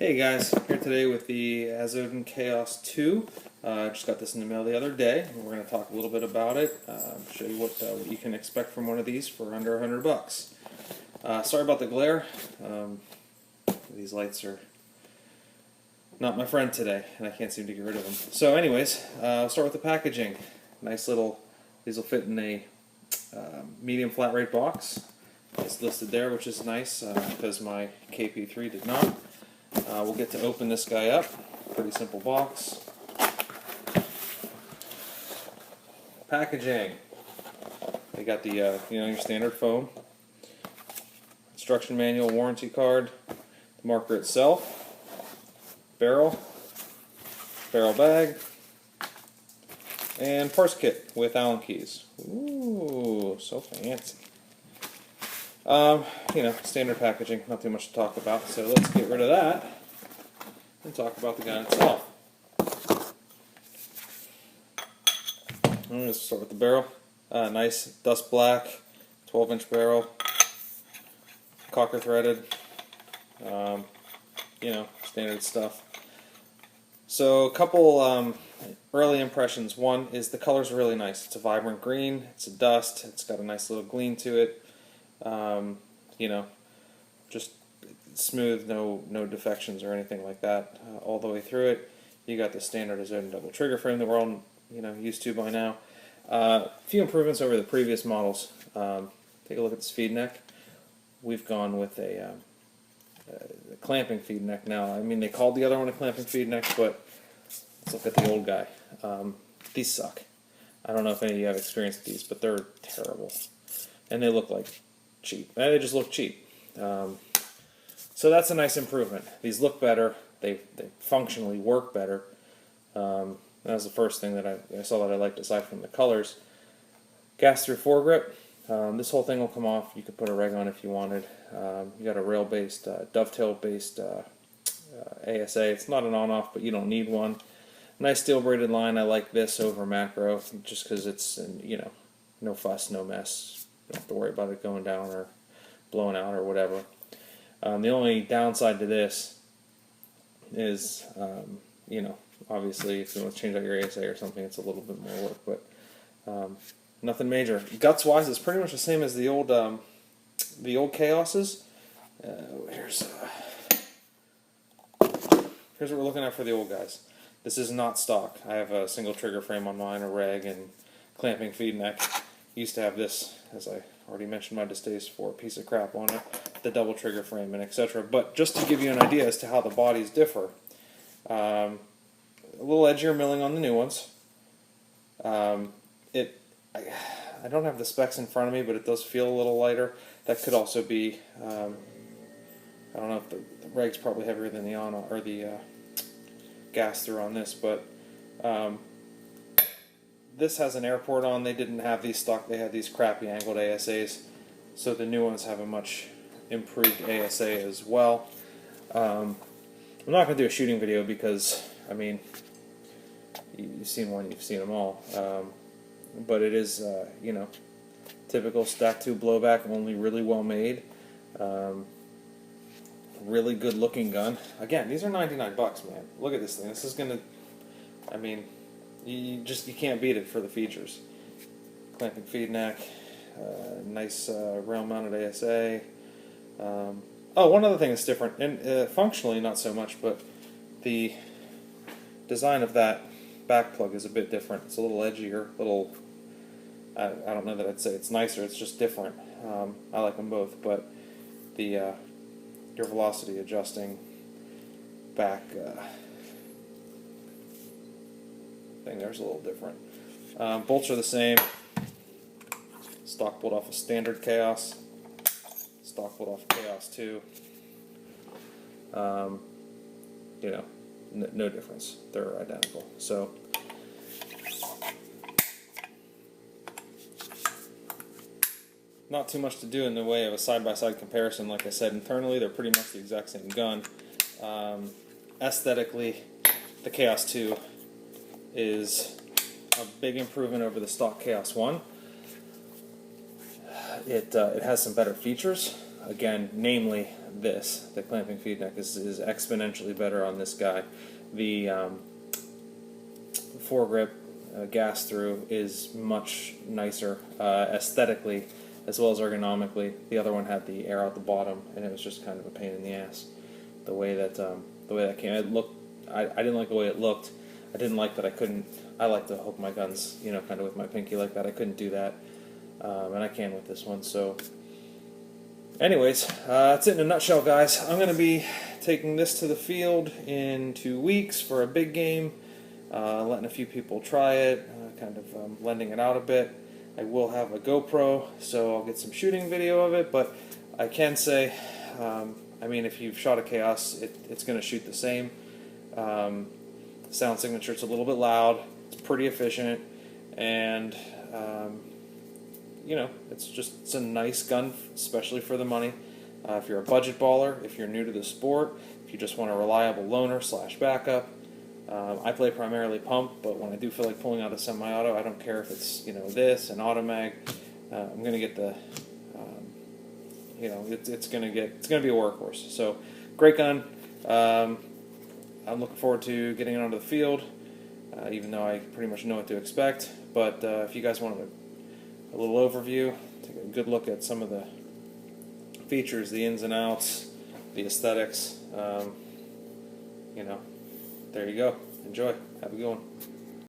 Hey guys, here today with the Azodin Kaos 2. Just got this in the mail the other day, and we're going to talk a little bit about it, show you what you can expect from one of these for under $100. Sorry about the glare. These lights are not my friend today, and I can't seem to get rid of them. So anyways, I'll start with the packaging. Nice little, these will fit in a medium flat rate box. It's listed there, which is nice because my KP3 did not. We'll get to open this guy up. Pretty simple box. Packaging. They got the your standard foam. Instruction manual, warranty card, the marker itself, barrel bag, and parts kit with Allen keys. Ooh, so fancy. Standard packaging, not too much to talk about, so let's get rid of that and talk about the gun itself. Let's start with the barrel. Nice dust black, 12-inch barrel, cocker threaded, standard stuff. So a couple early impressions. One is the color's really nice. It's a vibrant green, it's a dust, it's got a nice little gleam to it. Just smooth, no defections or anything like that all the way through it. You got the standard Azodin double trigger frame that we're all used to by now. A few improvements over the previous models. Take a look at this feed neck. We've gone with a clamping feed neck now. I mean, they called the other one a clamping feed neck, but let's look at the old guy. These suck. I don't know if any of you have experienced these, but they're terrible. And they look like cheap. They just look cheap. So that's a nice improvement. These look better. They functionally work better. That was the first thing that I saw that I liked aside from the colors. Gas through foregrip. This whole thing will come off. You could put a reg on if you wanted. You got a rail-based, dovetail-based ASA. It's not an on-off, but you don't need one. Nice steel braided line. I like this over macro just because it's no fuss, no mess. You don't have to worry about it going down or blowing out or whatever. The only downside to this is, obviously if you want to change out your ASA or something, it's a little bit more work, but nothing major. Guts-wise, it's pretty much the same as the old Kaoses. Here's what we're looking at for the old guys. This is not stock. I have a single trigger frame on mine, a reg, and clamping feed neck. Used to have this, as I already mentioned my distaste for, a piece of crap on it, the double trigger frame and etc. But just to give you an idea as to how the bodies differ, a little edgier milling on the new ones. I don't have the specs in front of me, but it does feel a little lighter. That could also be, I don't know if the reg's probably heavier than the on or the gas through on this, but this has an airport on. They didn't have these stock. They had these crappy angled ASAs, so the new ones have a much improved ASA as well. I'm not going to do a shooting video because, I mean, you've seen one, you've seen them all. But it is, typical stack 2 blowback, only really well made. Really good looking gun. Again, these are $99, man. Look at this thing. This is going to, I mean, you can't beat it for the features. Clamping feed neck, nice rail mounted ASA. One other thing that's different, and functionally not so much, but the design of that back plug is a bit different. It's a little edgier, I don't know that I'd say it's nicer, it's just different. I like them both, but the your velocity adjusting back thing there's a little different. Bolts are the same. Stock bolt off a standard Kaos. Stock bolt off Kaos 2. No difference. They're identical. So not too much to do in the way of a side-by-side comparison. Like I said, internally they're pretty much the exact same gun. Aesthetically, the Kaos 2 is a big improvement over the stock Kaos 1. It has some better features. Again, namely this. The clamping feed neck is exponentially better on this guy. The foregrip gas through is much nicer aesthetically as well as ergonomically. The other one had the air out the bottom, and it was just kind of a pain in the ass. The way that came, it looked. I didn't like the way it looked. I didn't like that I couldn't. I like to hook my guns, you know, kind of with my pinky like that. I couldn't do that, and I can with this one. So, anyways, that's it in a nutshell, guys. I'm going to be taking this to the field in 2 weeks for a big game, letting a few people try it, kind of lending it out a bit. I will have a GoPro, so I'll get some shooting video of it, but I can say, I mean, if you've shot a Kaos, it's going to shoot the same. Sound signature, it's a little bit loud, it's pretty efficient, and you know, it's a nice gun, especially for the money. If you're a budget baller, if you're new to the sport, if you just want a reliable loaner / backup. I play primarily pump, but when I do feel like pulling out a semi-auto, I don't care if it's, you know, this, an automag. I'm gonna get the, you know, it's gonna be a workhorse. So, great gun. I'm looking forward to getting it onto the field, even though I pretty much know what to expect. But if you guys wanted a little overview, take a good look at some of the features, the ins and outs, the aesthetics, you know, there you go. Enjoy. Have a good one.